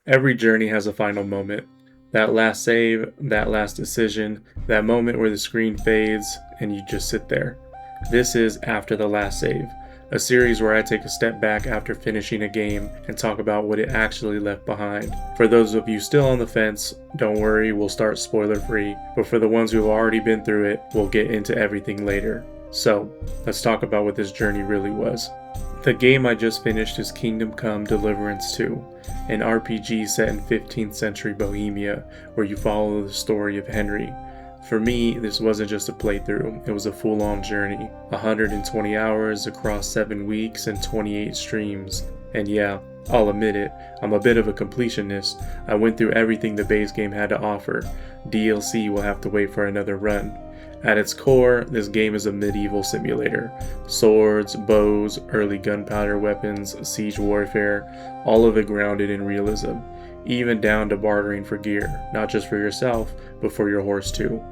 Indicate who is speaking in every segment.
Speaker 1: Every journey has a final moment. That last save, that last decision, that moment where the screen fades and you just sit there. This is After the Last Save, a series where I take a step back after finishing a game and talk about what it actually left behind. For those of you still on the fence, don't worry, we'll start spoiler free, but for the ones who have already been through it, we'll get into everything later. So, let's talk about what this journey really was. The game I just finished is Kingdom Come: Deliverance 2, an RPG set in 15th century Bohemia where you follow the story of Henry. For me, this wasn't just a playthrough, it was a full-on journey. 120 hours across 7 weeks and 28 streams. And yeah, I'll admit it, I'm a bit of a completionist. I went through everything the base game had to offer. DLC will have to wait for another run. At its core, this game is a medieval simulator. Swords, bows, early gunpowder weapons, siege warfare, all of it grounded in realism. Even down to bartering for gear, not just for yourself, but for your horse too.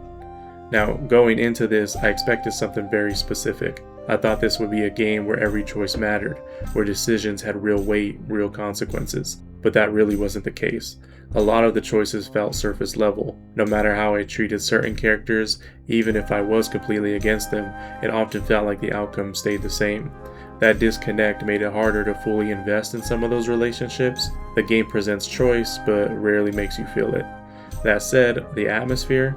Speaker 1: Now, going into this, I expected something very specific. I thought this would be a game where every choice mattered, where decisions had real weight, real consequences. But that really wasn't the case. A lot of the choices felt surface level. No matter how I treated certain characters, even if I was completely against them, it often felt like the outcome stayed the same. That disconnect made it harder to fully invest in some of those relationships. The game presents choice, but rarely makes you feel it. That said, the atmosphere,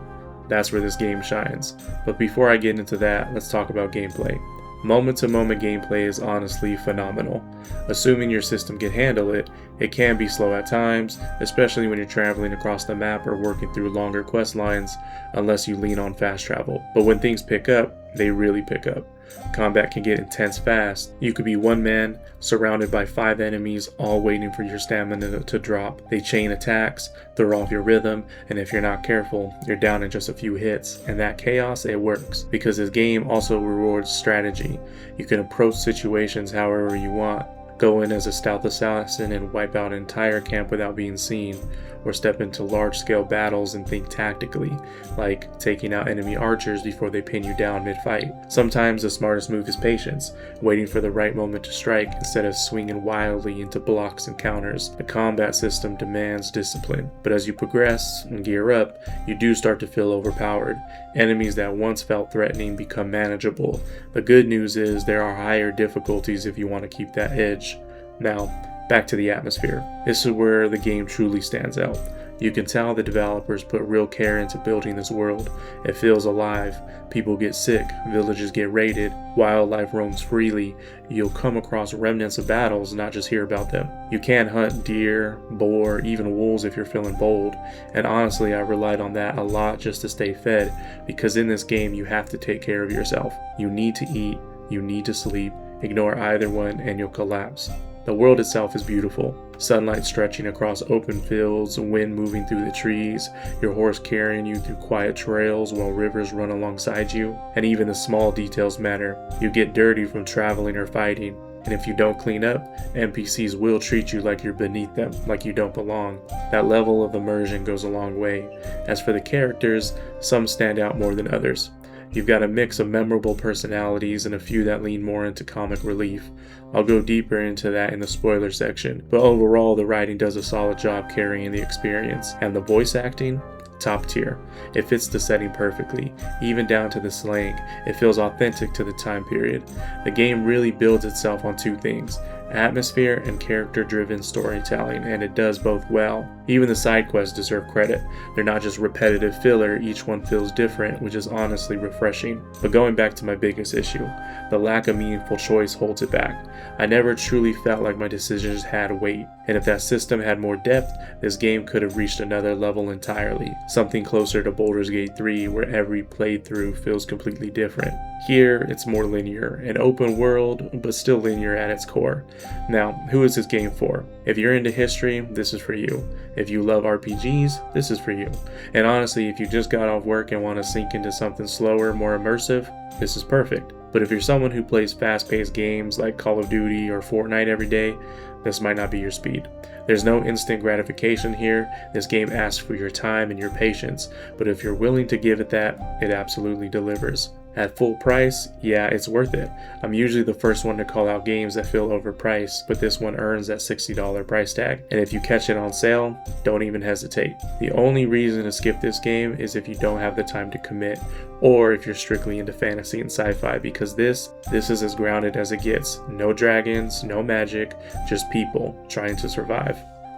Speaker 1: that's where this game shines. But before I get into that, let's talk about gameplay. Moment-to-moment gameplay is honestly phenomenal. Assuming your system can handle it, it can be slow at times, especially when you're traveling across the map or working through longer quest lines, unless you lean on fast travel. But when things pick up, they really pick up. Combat can get intense fast. You could be one man, surrounded by 5 enemies, all waiting for your stamina to drop. They chain attacks, throw off your rhythm, and if you're not careful, you're down in just a few hits. And that chaos, it works, because this game also rewards strategy. You can approach situations however you want. Go in as a stealth assassin and wipe out an entire camp without being seen, or step into large-scale battles and think tactically, like taking out enemy archers before they pin you down mid-fight. Sometimes the smartest move is patience, waiting for the right moment to strike instead of swinging wildly into blocks and counters. The combat system demands discipline, but as you progress and gear up, you do start to feel overpowered. Enemies that once felt threatening become manageable. The good news is there are higher difficulties if you want to keep that edge. Now, back to the atmosphere. This is where the game truly stands out. You can tell the developers put real care into building this world. It feels alive. People get sick, villages get raided, wildlife roams freely. You'll come across remnants of battles, not just hear about them. You can hunt deer, boar, even wolves if you're feeling bold. And honestly, I relied on that a lot just to stay fed, because in this game you have to take care of yourself. You need to eat, you need to sleep. Ignore either one and you'll collapse. The world itself is beautiful. Sunlight stretching across open fields, wind moving through the trees, your horse carrying you through quiet trails while rivers run alongside you. And even the small details matter. You get dirty from traveling or fighting, and if you don't clean up, NPCs will treat you like you're beneath them, like you don't belong. That level of immersion goes a long way. As for the characters, some stand out more than others. You've got a mix of memorable personalities and a few that lean more into comic relief. I'll go deeper into that in the spoiler section, but overall the writing does a solid job carrying the experience, and the voice acting? Top tier. It fits the setting perfectly, even down to the slang. It feels authentic to the time period. The game really builds itself on 2 things: atmosphere and character-driven storytelling, and it does both well. Even the side quests deserve credit. They're not just repetitive filler, each one feels different, which is honestly refreshing. But going back to my biggest issue, the lack of meaningful choice holds it back. I never truly felt like my decisions had weight, and if that system had more depth, this game could have reached another level entirely, something closer to Baldur's Gate 3 where every playthrough feels completely different. Here, it's more linear, an open world, but still linear at its core. Now, who is this game for? If you're into history, this is for you. If you love RPGs, this is for you. And honestly, if you just got off work and want to sink into something slower, more immersive, this is perfect. But if you're someone who plays fast-paced games like Call of Duty or Fortnite every day, this might not be your speed. There's no instant gratification here. This game asks for your time and your patience, but if you're willing to give it that, it absolutely delivers. At full price, yeah, it's worth it. I'm usually the first one to call out games that feel overpriced, but this one earns that $60 price tag. And if you catch it on sale, don't even hesitate. The only reason to skip this game is if you don't have the time to commit, or if you're strictly into fantasy and sci-fi, because this is as grounded as it gets. No dragons, no magic, just people trying to survive.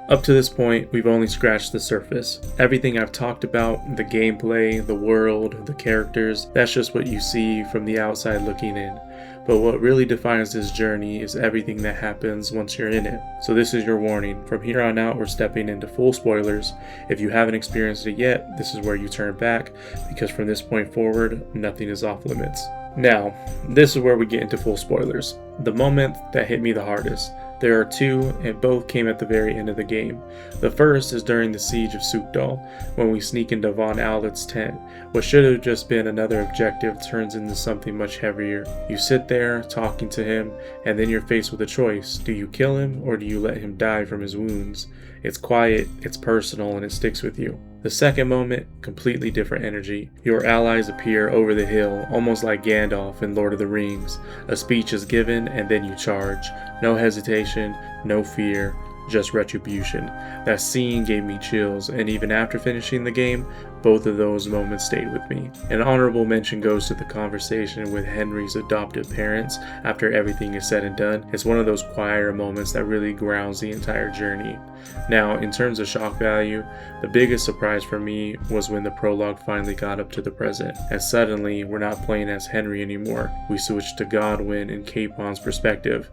Speaker 1: Up to this point, we've only scratched the surface. Everything I've talked about, the gameplay, the world, the characters, that's just what you see from the outside looking in. But what really defines this journey is everything that happens once you're in it. So this is your warning. From here on out, we're stepping into full spoilers. If you haven't experienced it yet, this is where you turn back, because from this point forward, nothing is off limits. Now, this is where we get into full spoilers. The moment that hit me the hardest. There are two, and both came at the very end of the game. The first is during the siege of Sukdal, when we sneak into Von Owlet's tent. What should have just been another objective turns into something much heavier. You sit there, talking to him, and then you're faced with a choice. Do you kill him, or do you let him die from his wounds? It's quiet, it's personal, and it sticks with you. The second moment, completely different energy. Your allies appear over the hill, almost like Gandalf in Lord of the Rings. A speech is given, and then you charge. No hesitation, no fear, just retribution. That scene gave me chills, and even after finishing the game, both of those moments stayed with me. An honorable mention goes to the conversation with Henry's adoptive parents after everything is said and done. It's one of those quieter moments that really grounds the entire journey. Now, in terms of shock value, the biggest surprise for me was when the prologue finally got up to the present, and suddenly we're not playing as Henry anymore. We switched to Godwyn and Capon's perspective.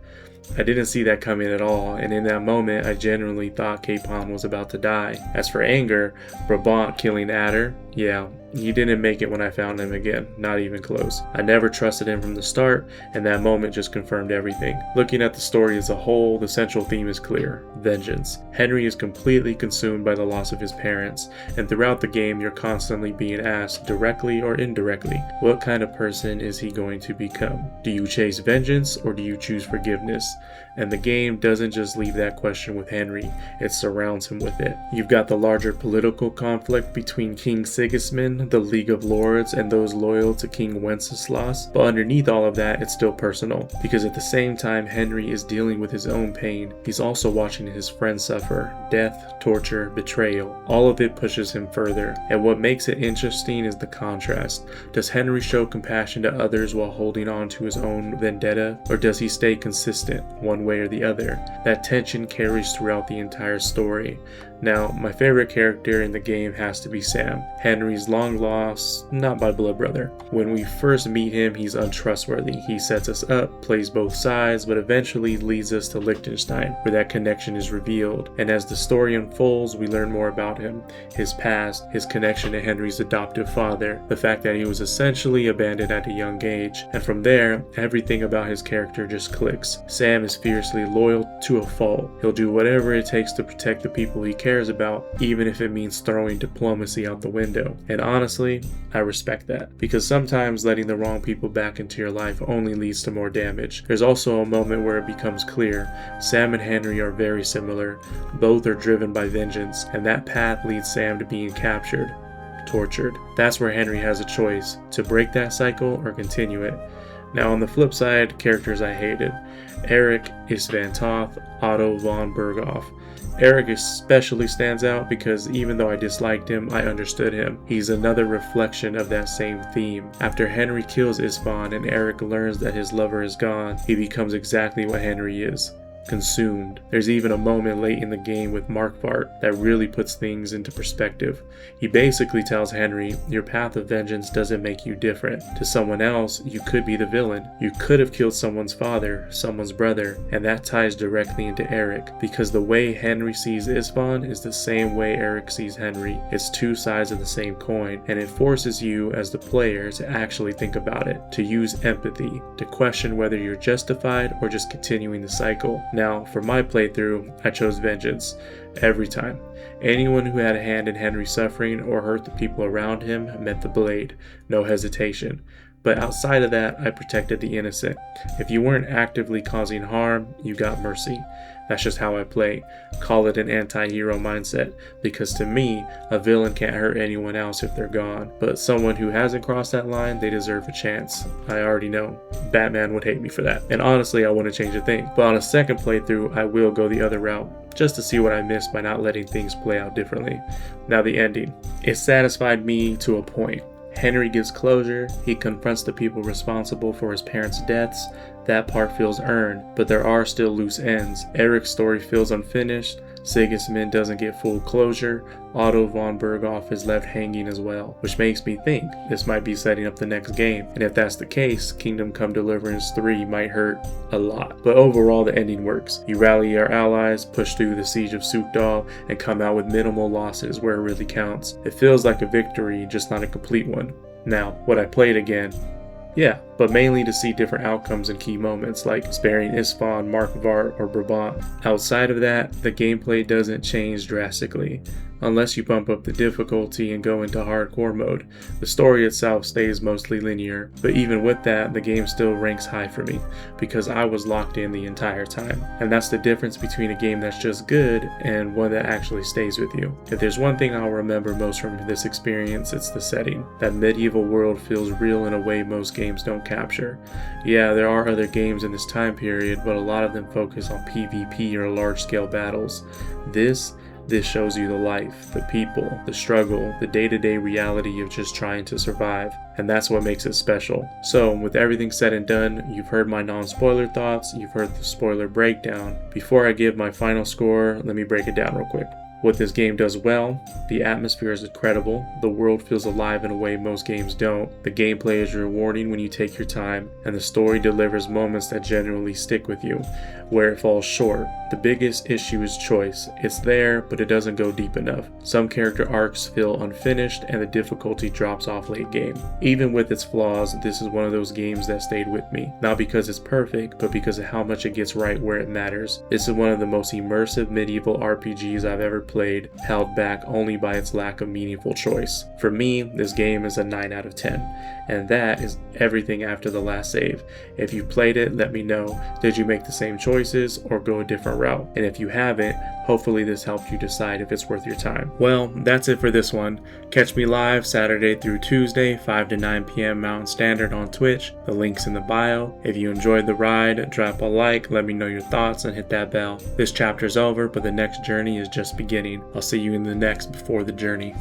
Speaker 1: I didn't see that coming at all, and in that moment I genuinely thought Capon was about to die. As for anger, Brabant killing Adder, yeah, he didn't make it when I found him again, not even close. I never trusted him from the start, and that moment just confirmed everything. Looking at the story as a whole, the central theme is clear: vengeance. Henry is completely consumed by the loss of his parents, and throughout the game you're constantly being asked, directly or indirectly, what kind of person is he going to become? Do you chase vengeance, or do you choose forgiveness? And the game doesn't just leave that question with Henry, it surrounds him with it. You've got the larger political conflict between King Sigismund, the League of Lords, and those loyal to King Wenceslas, but underneath all of that, it's still personal, because at the same time Henry is dealing with his own pain, he's also watching his friends suffer, death, torture, betrayal. All of it pushes him further, and what makes it interesting is the contrast. Does Henry show compassion to others while holding on to his own vendetta, or does he stay consistent, one way or the other? That tension carries throughout the entire story. Now, my favorite character in the game has to be Sam, Henry's long lost, not by blood brother. When we first meet him, he's untrustworthy. He sets us up, plays both sides, but eventually leads us to Liechtenstein, where that connection is revealed. And as the story unfolds, we learn more about him, his past, his connection to Henry's adoptive father, the fact that he was essentially abandoned at a young age. And from there, everything about his character just clicks. Sam is fiercely loyal to a fault. He'll do whatever it takes to protect the people he cares about, even if it means throwing diplomacy out the window. And honestly, I respect that, because sometimes letting the wrong people back into your life only leads to more damage. There's also a moment where it becomes clear Sam and Henry are very similar. Both are driven by vengeance, and that path leads Sam to being captured, tortured. That's where Henry has a choice, to break that cycle or continue it. Now on the flip side, characters I hated. Eric, Istvan Toth, Otto von Berghoff. Eric especially stands out because even though I disliked him, I understood him. He's another reflection of that same theme. After Henry kills Istvan and Eric learns that his lover is gone, he becomes exactly what Henry is: consumed. There's even a moment late in the game with Markvart that really puts things into perspective. He basically tells Henry, your path of vengeance doesn't make you different. To someone else, you could be the villain. You could have killed someone's father, someone's brother, and that ties directly into Eric, because the way Henry sees Istvan is the same way Eric sees Henry. It's two sides of the same coin, and it forces you as the player to actually think about it, to use empathy, to question whether you're justified or just continuing the cycle. Now, for my playthrough, I chose vengeance. Every time. Anyone who had a hand in Henry's suffering or hurt the people around him met the blade. No hesitation. But outside of that, I protected the innocent. If you weren't actively causing harm, you got mercy. That's just how I play. Call it an anti-hero mindset, because to me, a villain can't hurt anyone else if they're gone. But someone who hasn't crossed that line, they deserve a chance. I already know. Batman would hate me for that. And honestly, I wouldn't change a thing. But on a second playthrough, I will go the other route, just to see what I missed by not letting things play out differently. Now the ending. It satisfied me to a point. Henry gives closure, he confronts the people responsible for his parents' deaths. That part feels earned, but there are still loose ends. Eric's story feels unfinished, Sigismund doesn't get full closure, Otto von Berghoff is left hanging as well, which makes me think this might be setting up the next game, and if that's the case, Kingdom Come Deliverance 3 might hurt a lot. But overall, the ending works. You rally your allies, push through the siege of Sukdal, and come out with minimal losses where it really counts. It feels like a victory, just not a complete one. Now, would I play it again? Yeah, but mainly to see different outcomes in key moments like sparing Isfahan, Markvart, or Brabant. Outside of that, the gameplay doesn't change drastically. Unless you bump up the difficulty and go into hardcore mode, the story itself stays mostly linear, but even with that, the game still ranks high for me, because I was locked in the entire time. And that's the difference between a game that's just good and one that actually stays with you. If there's one thing I'll remember most from this experience, it's the setting. That medieval world feels real in a way most games don't capture. Yeah, there are other games in this time period, but a lot of them focus on PvP or large-scale battles. This shows you the life, the people, the struggle, the day-to-day reality of just trying to survive, and that's what makes it special. So, with everything said and done, you've heard my non-spoiler thoughts, you've heard the spoiler breakdown. Before I give my final score, let me break it down real quick. What this game does well, the atmosphere is incredible, the world feels alive in a way most games don't, the gameplay is rewarding when you take your time, and the story delivers moments that genuinely stick with you. Where it falls short, the biggest issue is choice. It's there, but it doesn't go deep enough. Some character arcs feel unfinished, and the difficulty drops off late game. Even with its flaws, this is one of those games that stayed with me. Not because it's perfect, but because of how much it gets right where it matters. This is one of the most immersive medieval RPGs I've ever played, held back only by its lack of meaningful choice. For me, this game is a 9 out of 10, and that is everything after the last save. If you played it, let me know. Did you make the same choices or go a different route? And if you haven't, hopefully this helped you decide if it's worth your time. Well, that's it for this one. Catch me live Saturday through Tuesday, 5 to 9 p.m. Mountain Standard on Twitch. The link's in the bio. If you enjoyed the ride, drop a like, let me know your thoughts, and hit that bell. This chapter's over, but the next journey is just beginning. I'll see you in the next Before the Journey.